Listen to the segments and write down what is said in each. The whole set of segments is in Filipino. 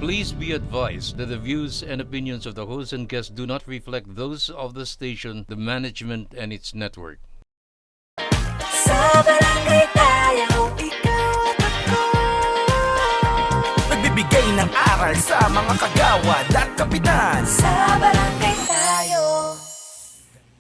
Please be advised that the views and opinions of the host and guests do not reflect those of the station, the management, and its network. Sa barangay tayo, ikaw at ako. Nagbibigay ng aral sa mga kagawad at kapitan. Sa barangay tayo.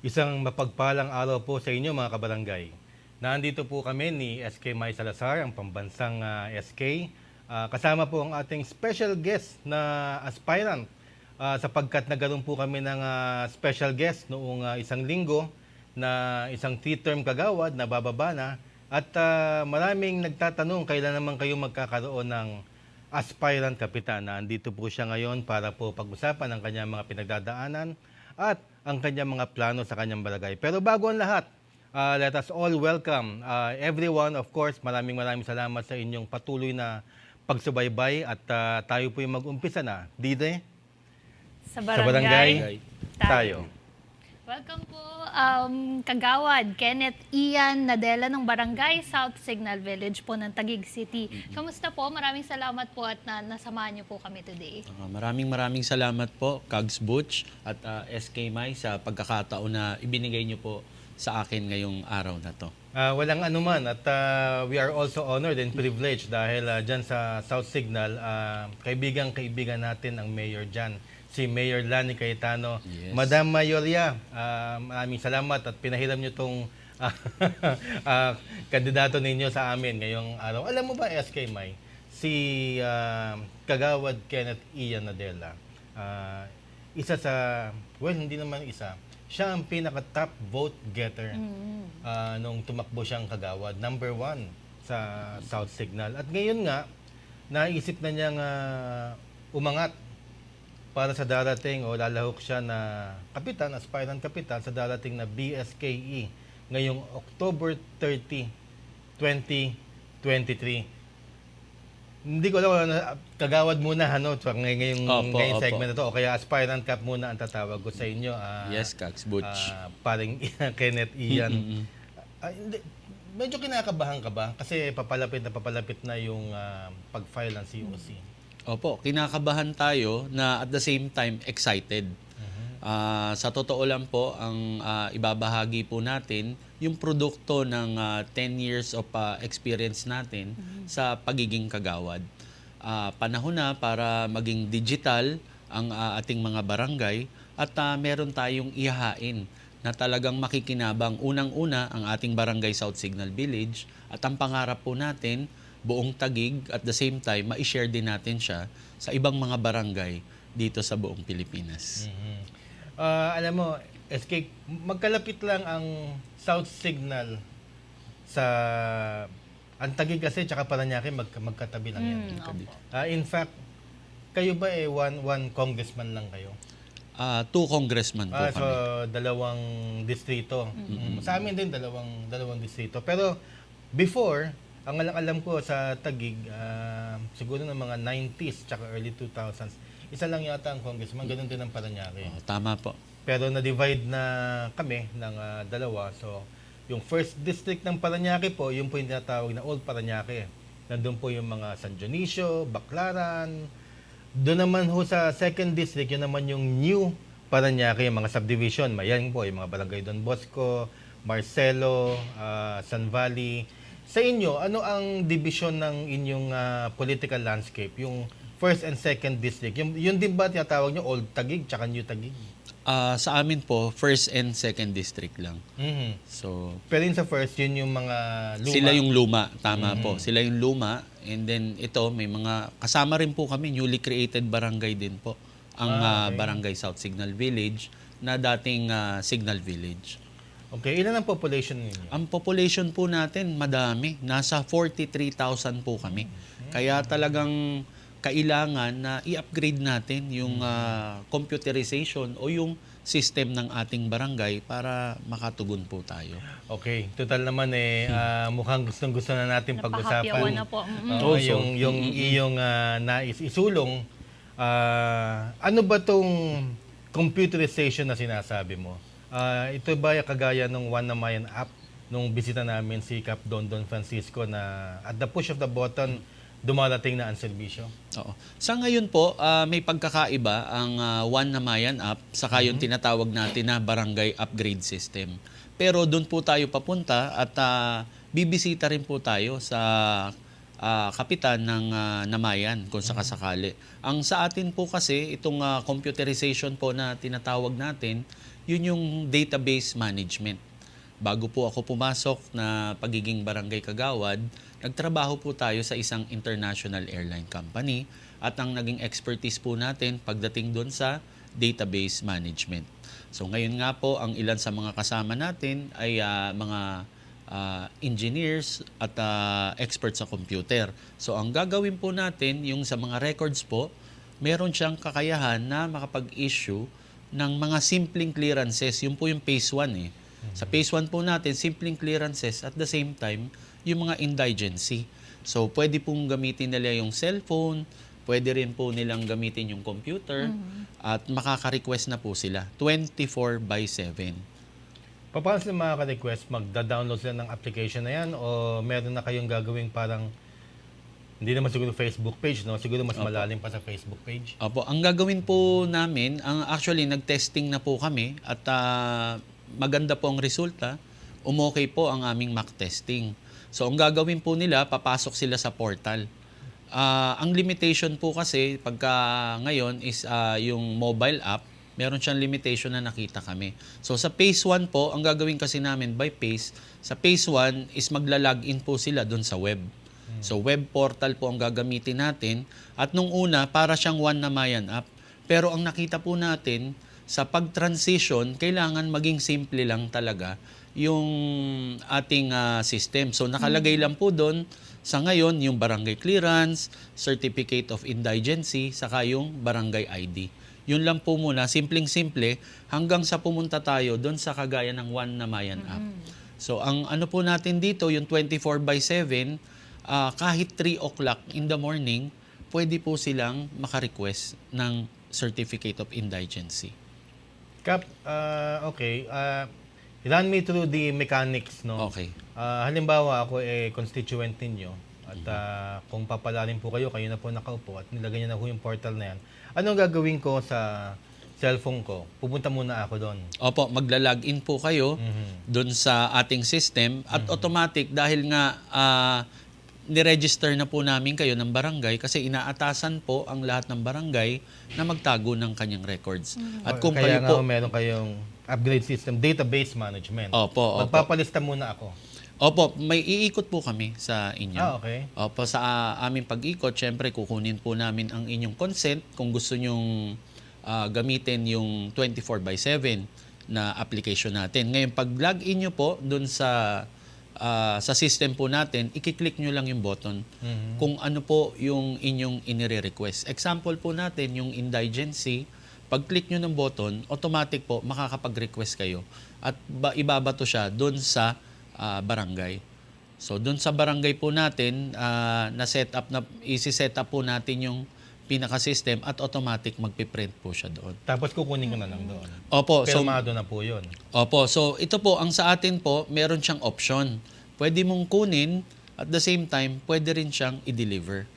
Isang mapagpalang araw po sa inyo mga kabarangay. Nandito po kami ni SK May Salazar, ang pambansang SK. Kasama po ang ating special guest na aspirant sapagkat nagkaroon po kami ng special guest noong isang linggo na isang 3-term kagawad na bababa na at maraming nagtatanong kailan naman kayo magkakaroon ng aspirant kapitan. Nandito po siya ngayon para po pag-usapan ang kanyang mga pinagdadaanan at ang kanyang mga plano sa kanyang barangay. Pero bago ang lahat, let us all welcome everyone. Of course, maraming salamat sa inyong patuloy na pagsubaybay at tayo po yung mag-umpisa na. Dide? Sa Sa barangay tayo. Welcome po, Kagawad Kenneth Ian Nadella ng Barangay South Signal Village po ng Taguig City. Kamusta po? Maraming salamat po at nasamahan niyo po kami today. Maraming salamat po, Kags Butch at SK May sa pagkakataon na ibinigay niyo po sa akin ngayong araw na to. Walang anuman at we are also honored and privileged dahil dyan sa South Signal, kaibigan natin ang mayor dyan, si Mayor Lani Cayetano. Yes. Madam Mayoria, maraming salamat at pinahiram nyo itong kandidato ninyo sa amin ngayong araw. Alam mo ba, SK May, si Kagawad Kenneth Ian Nadella, isa sa, well, hindi naman isa, siya ang pinaka-top vote getter nung tumakbo siyang kagawad. Number 1 sa South Signal. At ngayon nga, naisip na niyang umangat para sa darating o lalahok siya na kapitan, aspirant kapitan sa darating na BSKE ngayong October 30, 2023. Hindi ko alam, kagawad muna ngayong segment na to o kaya aspirant cap muna ang tatawag ko sa inyo. Yes, Kags Butch. Paring Kenneth Ian. Medyo kinakabahan ka ba? Kasi papalapit na yung pag-file ng COC. Opo, kinakabahan tayo na at the same time excited. Sa totoo lang po, ang ibabahagi po natin yung produkto ng 10 years of experience natin sa pagiging kagawad. Panahon na para maging digital ang ating mga barangay at meron tayong ihahain na talagang makikinabang unang-una ang ating Barangay South Signal Village at ang pangarap po natin buong Taguig at the same time ma-share din natin siya sa ibang mga barangay dito sa buong Pilipinas. Alam mo, SK, magkalapit lang ang South Signal sa Taguig kasi tsaka Parañaque magkatabi lang yan. In fact, kayo ba one congressman lang kayo? 2 congressman po So, kami. dalawang distrito. Sa amin din, dalawang distrito. Pero before, ang alam ko sa Taguig, siguro ng mga 90s tsaka early 2000s, isa lang yata ang congressman, ganun din ang Parañaque. Tama po. Pero na-divide na kami ng dalawa. So, yung first district ng Parañaque po, yung po yung tinatawag na Old Parañaque. Nandun po yung mga San Dionisio, Baclaran. Doon naman ho sa second district, yun naman yung New Parañaque, yung mga subdivision. Mayan po, yung mga Barangay Don Bosco, Marcelo, San Valley. Sa inyo, ano ang division ng inyong political landscape? Yung first and second district. Yun din ba tinatawag nyo Old Taguig tsaka New Taguig? Sa amin po, first and second district lang. So, Pero yun sa first, yun yung mga luma. sila yung luma. Tama po. Sila yung luma. And then ito, may mga, kasama rin po kami, newly created barangay din po. Ang Okay. Barangay South Signal Village na dating Signal Village. Okay, ilan ang population ninyo? Ang population po natin, madami. Nasa 43,000 po kami. Kaya talagang kailangan na i-upgrade natin yung computerization o yung system ng ating barangay para makatugon po tayo. Okay, total naman mukhang gustong-gusto na natin pag-usapan. Napahapyawan na po. Yung iyong nais isulong. Ano ba tong computerization na sinasabi mo? Ito ba kagaya ng One Namayan app nung bisita namin si Cap Dondon Francisco na at the push of the button dumarating na ang serbisyo? Oo. Sa ngayon po, may pagkakaiba ang One Namayan app saka yung tinatawag natin na barangay upgrade system. Pero doon po tayo papunta at bibisita rin po tayo sa kapitan ng Namayan kung sakasakali. Ang sa atin po kasi, itong computerization po na tinatawag natin, yun yung database management. Bago po ako pumasok na pagiging barangay kagawad, nagtrabaho po tayo sa isang international airline company at ang naging expertise po natin pagdating doon sa database management. So ngayon nga po, ang ilan sa mga kasama natin ay mga engineers at experts sa computer. So ang gagawin po natin, yung sa mga records po, meron siyang kakayahan na makapag-issue ng mga simpleng clearances. Yun po yung phase 1 eh. Sa phase 1 po natin, simpleng clearances at the same time, yung mga indigency. So, pwede pong gamitin nila yung cellphone, pwede rin po nilang gamitin yung computer, at makaka-request na po sila 24/7. Paano sila makaka-request? Magda-download sila ng application na yan o meron na kayong gagawing parang hindi naman siguro Facebook page, no? Siguro mas malalim pa sa Facebook page. Opo, ang gagawin po namin, actually nag-testing na po kami at maganda po ang resulta. Umokay po ang aming mock testing. So ang gagawin po nila, papasok sila sa portal. Ang limitation po kasi pagka ngayon is yung mobile app, meron siyang limitation na nakita kami. So sa phase 1 po, ang gagawin kasi namin by phase, sa phase 1 is magla-login po sila doon sa web. So web portal po ang gagamitin natin at nung una para siyang One Namayan app. Pero ang nakita po natin sa pag-transition, kailangan maging simple lang talaga yung ating system. So nakalagay lang po doon sa ngayon yung barangay clearance, certificate of indigency, saka yung barangay ID. Yun lang po muna, simpleng-simple, hanggang sa pumunta tayo doon sa kagaya ng One Namayan app. So ang ano po natin dito, yung 24/7, kahit 3 o'clock in the morning, pwede po silang maka-request ng certificate of indigency. Kap, okay. Run me through the mechanics, no? Okay. Halimbawa, ako constituent ninyo at kung papalarin po kayo, kayo na po nakaupo at nilagay niyo na po yung portal na yan. Anong gagawin ko sa cellphone ko? Pupunta muna ako doon. Opo, magla-login po kayo doon sa ating system at automatic dahil nga niregister na po namin kayo ng barangay kasi inaatasan po ang lahat ng barangay na magtago ng kanyang records. At kung Kaya kayo nga po, meron kayong upgrade system, database management. Opo. Magpapalista muna ako. Opo, may iikot po kami sa inyo. Okay. Opo, sa aming pag-ikot, syempre kukunin po namin ang inyong consent kung gusto nyong gamitin yung 24/7 na application natin. Ngayon, pag login nyo po dun sa system po natin, i-click nyo lang yung button kung ano po yung inyong inire-request. Example po natin, yung indigency, pag-click nyo ng button, automatic po makakapag-request kayo at ibabato siya doon sa barangay. So doon sa barangay po natin, isi-set up po natin yung pinaka-system at automatic magpiprint po siya doon. Tapos kukunin ko na lang doon. Opo, so Pirmado na po yun. Opo, so ito po, ang sa atin po, meron siyang option. Pwede mong kunin, at the same time, pwede rin siyang i-deliver.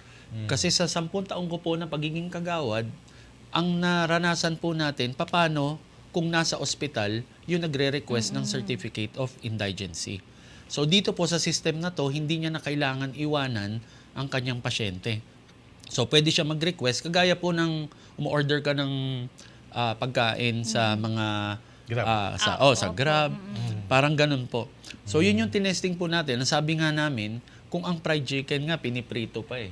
Kasi sa 10 taong ko po na pagiging kagawad, ang naranasan po natin, paano kung nasa ospital, yung nagre-request ng Certificate of Indigency. So dito po sa system na to, hindi niya na kailangan iwanan ang kanyang pasyente. So pwede siya mag-request, kagaya po ng umu-order ka ng pagkain sa mga Grab. sa Grab. Parang ganun po. So yun yung tinesting po natin. Ang sabi nga namin, kung ang fried chicken nga piniprito pa eh.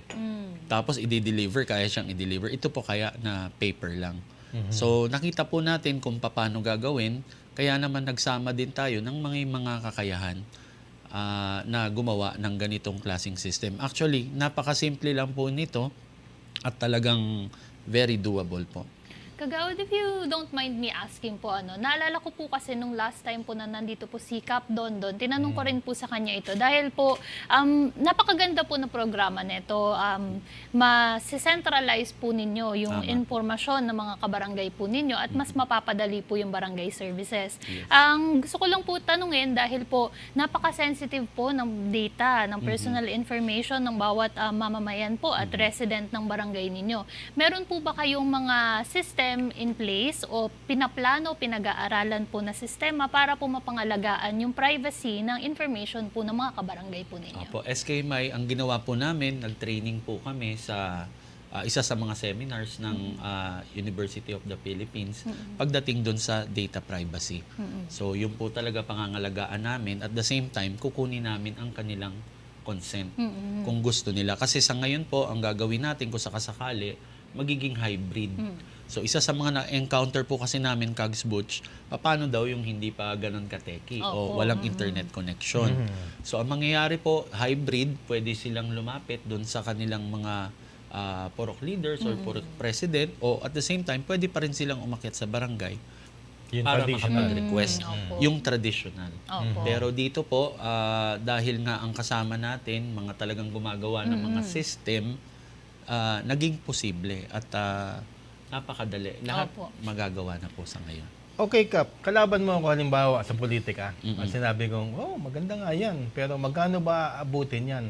Tapos i-deliver, kaya siyang i-deliver. Ito po kaya na paper lang. So nakita po natin kung paano gagawin. Kaya naman nagsama din tayo ng mga kakayahan na gumawa ng ganitong klaseng system. Actually, napakasimple lang po nito at talagang very doable po. Kagawad, if you don't mind me asking po, naalala ko po kasi nung last time po na nandito po si Cap Dondon, tinanong ko rin po sa kanya ito dahil po napakaganda po na programa nito. Mas-centralize po ninyo yung Tama. impormasyon ng mga kabarangay po ninyo at mas mapapadali po yung barangay services. Ang gusto ko lang po tanungin dahil po napaka-sensitive po ng data, ng personal information ng bawat mamamayan po at resident ng barangay ninyo. Meron po ba kayong mga system in place o pinaplano, pinag-aaralan po na sistema para po mapangalagaan yung privacy ng information po ng mga kabarangay po ninyo? Opo, SK May, ang ginawa po namin, nag-training po kami sa isa sa mga seminars ng University of the Philippines pagdating doon sa data privacy. So, yun po talaga pangangalagaan namin. At the same time, kukunin namin ang kanilang consent kung gusto nila. Kasi sa ngayon po, ang gagawin natin kung sakasakali, magiging hybrid. So, isa sa mga na-encounter po kasi namin, Kags Butch, paano daw yung hindi pa ganun kateki o walang internet connection. So, ang mangyayari po, hybrid, pwede silang lumapit doon sa kanilang mga purok leaders or purok president o at the same time, pwede pa rin silang umakyat sa barangay Yung para traditional. makapag-request. Opo. Yung traditional. Opo. Pero dito po, dahil nga ang kasama natin, mga talagang gumagawa ng mga system, naging posible at napakadali. Lahat Opo. magagawa na po sa ngayon. Okay, Kap, kalaban mo ako halimbawa sa politika. Sinabi kong, maganda nga yan, pero magkano ba abutin yan?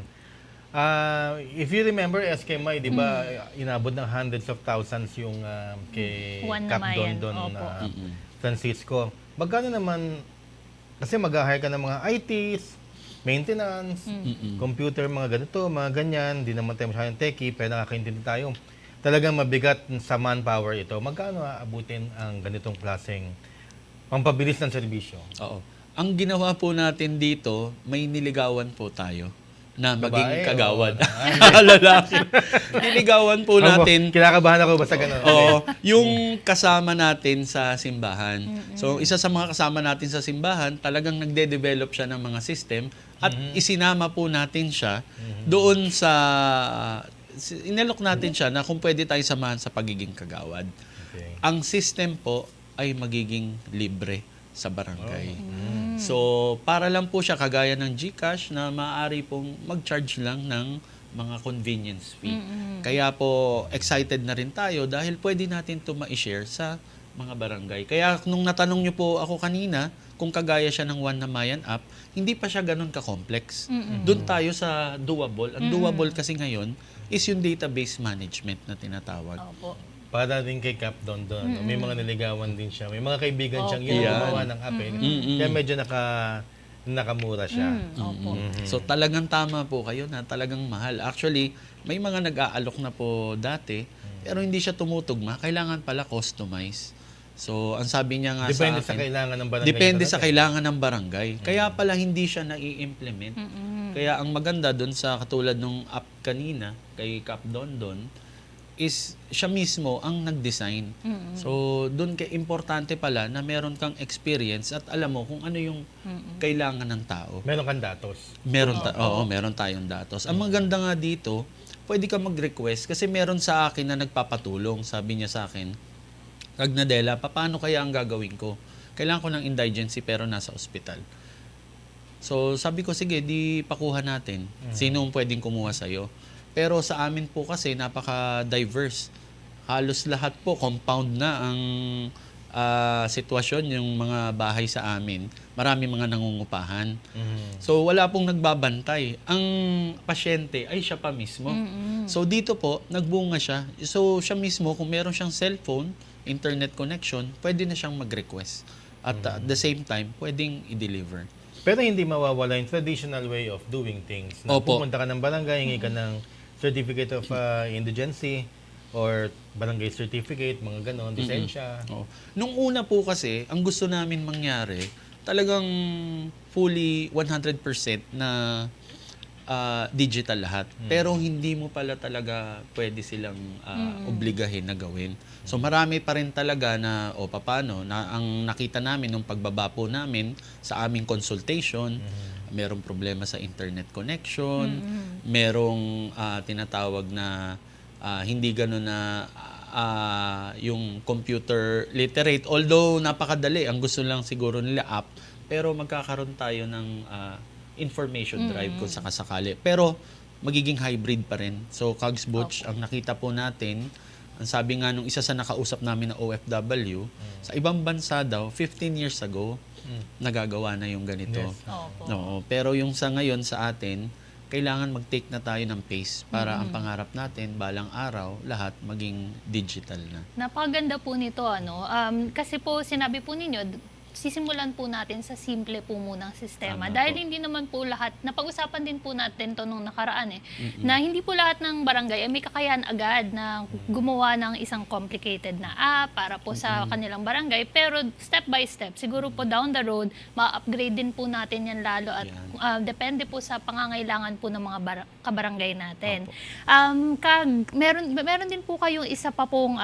If you remember, SK May, di ba, inabot ng hundreds of thousands yung kay Juan Cap Namayan, Dondon opo. Francisco. Magkano naman, kasi mag-hire ka ng mga ITs, maintenance, computer, mga ganito, mga ganyan, di naman tayo masyadong techie, pero nakakaintindi tayo. Talagang mabigat sa manpower ito. Magkano aabutin ang ganitong klaseng pampabilis ng serbisyo? Oo. Ang ginawa po natin dito, may niligawan po tayo na maging Babae, kagawad. Lalaki. Niligawan po natin. Kinakabahan ako basta ganun. Oo, yung kasama natin sa simbahan. So, isa sa mga kasama natin sa simbahan, talagang nagde-develop siya ng mga system at isinama po natin siya doon sa inalok natin siya na kung pwede tayo samahan sa pagiging kagawad. Okay. Ang system po ay magiging libre sa barangay. So, para lang po siya kagaya ng GCash na maaari pong mag-charge lang ng mga convenience fee. Kaya po, excited na rin tayo dahil pwede natin ito ma-share sa mga barangay. Kaya nung natanong niyo po ako kanina, kung kagaya siya ng One Namayan app, hindi pa siya ganun ka-complex. Doon tayo sa doable. Ang doable kasi ngayon is yung database management na tinatawag. Opo. Para din kay Cap Dondon. May mga niligawan din siya. May mga kaibigan siyang yun Yan. ang gumawa ng app. Kaya medyo nakamura siya. Opo. So talagang tama po kayo na talagang mahal. Actually, may mga nag-aalok na po dati, pero hindi siya tumutugma. Kailangan pala customize. So, ang sabi niya nga Depende sa sa akin, kailangan ng barangay. depende sa talaga. kailangan ng barangay. Kaya pala hindi siya nai-implement. Kaya ang maganda doon sa katulad nung app kanina kay Cap Dondon is siya mismo ang nag-design. So, doon kay importante pala na meron kang experience at alam mo kung ano yung kailangan ng tao. Meron kang datos. Meron tayong datos. Ang maganda nga dito, pwede ka mag-request kasi meron sa akin na nagpapatulong. Sabi niya sa akin, Agnadela, paano kaya ang gagawin ko? Kailangan ko ng indigency pero nasa ospital. So sabi ko, sige, di pakuha natin. Sino ang pwedeng kumuha sa'yo? Pero sa amin po kasi napaka-diverse. Halos lahat po, compound na ang sitwasyon, yung mga bahay sa amin. Marami mga nangungupahan. So wala pong nagbabantay. Ang pasyente ay siya pa mismo. So dito po, nagbunga siya. So siya mismo, kung meron siyang cellphone, internet connection, pwede na siyang mag-request. At at the same time, pwedeng i-deliver. Pero hindi mawawala yung traditional way of doing things. Na Opo. pumunta ka ng barangay, hingi ka ng certificate of indigency or barangay certificate, mga ganon, lisensya. Oo. Nung una po kasi, ang gusto namin mangyari, talagang fully 100% na digital lahat. Pero hindi mo pala talaga pwede silang obligahin na gawin. So marami pa rin talaga na paano na ang nakita namin nung pagbaba po namin sa aming consultation, merong problema sa internet connection, merong tinatawag na hindi gano'n na yung computer literate. Although napakadali, ang gusto lang siguro nila app, pero magkakaroon tayo ng information drive kung sakasakali. Pero magiging hybrid pa rin. So Cogs Butch, ang nakita po natin, ang sabi nga nung isa sa nakausap namin na OFW, sa ibang bansa daw, 15 years ago, nagagawa na yung ganito. Yes. Opo. Oo, pero yung sa ngayon sa atin, kailangan mag-take na tayo ng pace para ang pangarap natin, balang araw, lahat maging digital na. Napakaganda po nito, ano? Kasi po, sinabi po ninyo, sisimulan po natin sa simple po munang sistema. Tama Dahil po. hindi naman po lahat, napag-usapan din po natin to nung nakaraan na hindi po lahat ng barangay ay may kakayahan agad na gumawa ng isang complicated na app para po sa kanilang barangay. Pero step by step, siguro po down the road, ma-upgrade din po natin yan lalo at depende po sa pangangailangan po ng mga kabarangay natin. Meron din po kayong isa pa pong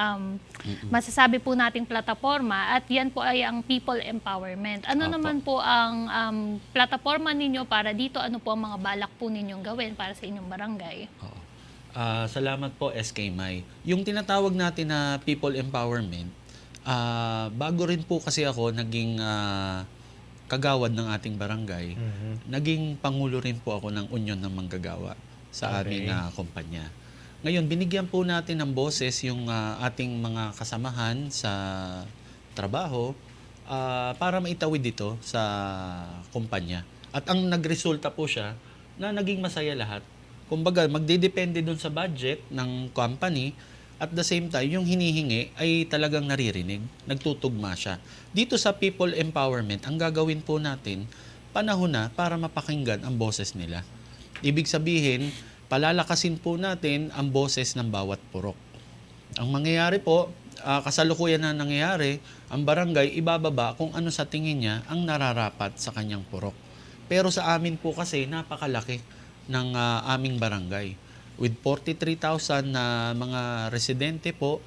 masasabi po nating plataforma at yan po ay ang People Empowerment. Ano Opo. naman po ang plataforma ninyo para dito? Ano po ang mga balak po ninyong gawin para sa inyong barangay? Oo. Salamat po, SK Mai. Yung tinatawag natin na People Empowerment, bago rin po kasi ako naging kagawad ng ating barangay, naging pangulo rin po ako ng Union ng Manggagawa sa aming kumpanya. Ngayon, binigyan po natin ng boses yung ating mga kasamahan sa trabaho para maitawid dito sa kumpanya. At ang nagresulta po siya na naging masaya lahat. Kumbaga, magdidepende dun sa budget ng company at the same time, yung hinihingi ay talagang naririnig, nagtutugma siya. Dito sa People Empowerment, ang gagawin po natin, panahon na para mapakinggan ang boses nila. Ibig sabihin, palalakasin po natin ang boses ng bawat purok. Ang mangyayari po, kasalukuyan na nangyayari, ang barangay ibababa kung ano sa tingin niya ang nararapat sa kanyang purok. Pero sa amin po kasi napakalaki ng aming barangay. With 43,000 na mga residente po,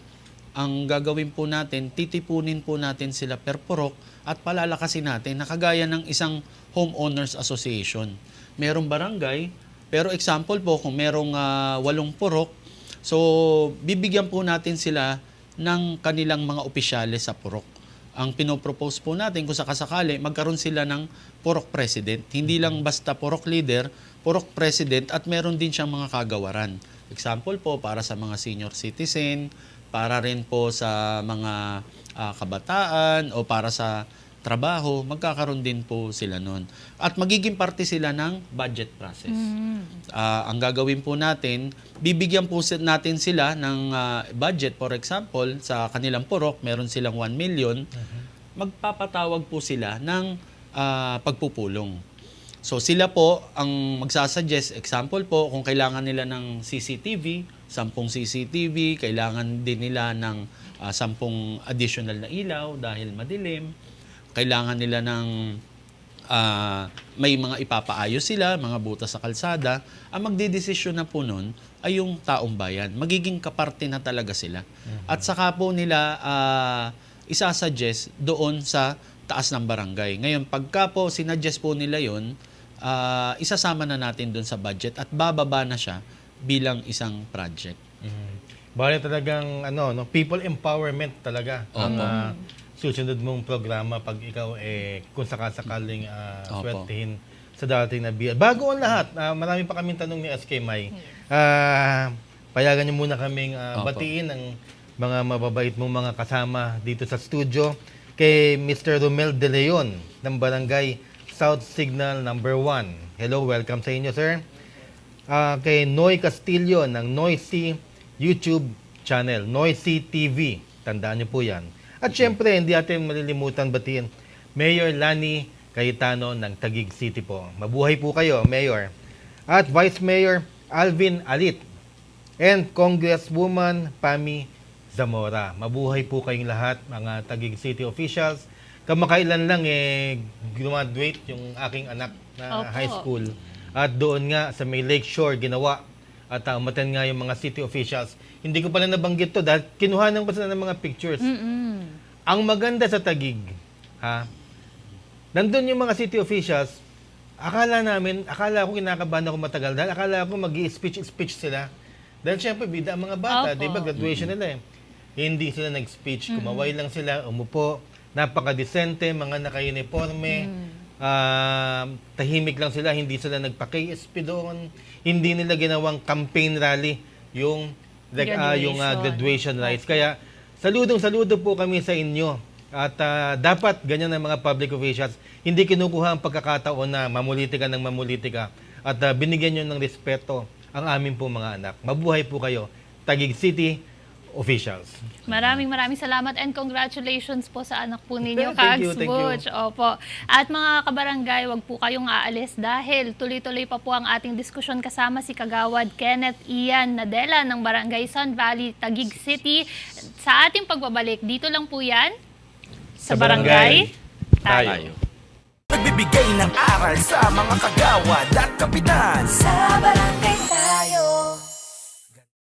ang gagawin po natin, titipunin po natin sila per purok at palalakasin natin na kagaya ng isang homeowners association. Merong barangay, pero example po, kung merong 8 purok, so bibigyan po natin sila ng kanilang mga opisyales sa purok. Ang pinopropose po natin, kung sakasakali, magkaroon sila ng purok president. Hindi lang basta purok leader, purok president at meron din siyang mga kagawaran. Example po, para sa mga senior citizen, para rin po sa mga kabataan o para sa trabaho, magkakaroon din po sila nun. At magiging parte sila ng budget process. Ang gagawin po natin, bibigyan po natin sila ng budget. For example, sa kanilang purok, meron silang 1 million. Magpapatawag po sila ng pagpupulong. So sila po ang magsasuggest. Example po, kung kailangan nila ng CCTV, 10 CCTV, kailangan din nila ng 10 additional na ilaw dahil madilim. Kailangan nila ng may mga ipapaayos sila, mga butas sa kalsada. Ang magdidesisyon na po nun ay yung taong bayan. Magiging kaparte na talaga sila. At saka po nila isasuggest doon sa taas ng barangay. Ngayon, pagka po sinuggest po nila yon, isasama na natin doon sa budget at bababa na siya bilang isang project. Bale talagang people empowerment talaga ang susunod mong programa pag ikaw kung sakasakaling swertihin sa darating na biya. Bago ang lahat, marami pa kaming tanong ni SK Mai. Payagan niyo muna kaming batiin ang mga mababait mong mga kasama dito sa studio. Kay Mr. Romel De Leon ng Barangay South Signal number 1. Hello, welcome sa inyo, sir. Kay Noy Castillo ng Noisy YouTube channel, Noisy TV. Tandaan niyo po yan. At syempre, hindi natin malilimutan batiin Mayor Lani Cayetano ng Taguig City po. Mabuhay po kayo, Mayor. At Vice Mayor Alvin Alit and Congresswoman Pami Zamora. Mabuhay po kayong lahat, mga Taguig City officials. Kamakailan lang graduate yung aking anak na high school. At doon nga sa may Lakeshore ginawa at umaten nga yung mga city officials. Hindi ko pala nabanggit to dahil kinuhanan ko sila ng mga pictures. Ang maganda sa Taguig, nandun yung mga city officials, akala ko kinakabahan ako matagal dahil akala ko mag-i-speech sila. Dahil syempre, bida ang mga bata, di ba? Graduation nila hindi sila nag-speech. Kumaway lang sila, umupo. Napaka-decente, mga naka-uniforme. Tahimik lang sila, hindi sila nagpa-KSP doon. Hindi nila ginawang campaign rally yung graduation rites. Kaya saludo po kami sa inyo. At dapat ganyan ang mga public officials. Hindi kinukuha ang pagkakataon na mamuliti ka ng mamuliti ka. At binigyan nyo ng respeto ang amin po mga anak. Mabuhay po kayo, Taguig City officials. Maraming salamat and congratulations po sa anak po ninyo, Thank you, Kags thank you. Butch. Opo. At mga kabarangay, wag po kayong aalis dahil tuloy-tuloy pa po ang ating diskusyon kasama si Kagawad Kenneth Ian Nadela ng Barangay Sun Valley, Taguig City. Sa ating pagbabalik, dito lang po yan sa Barangay Tayo. Nagbibigay ng aral sa mga kagawad at kapitan. Sa barangay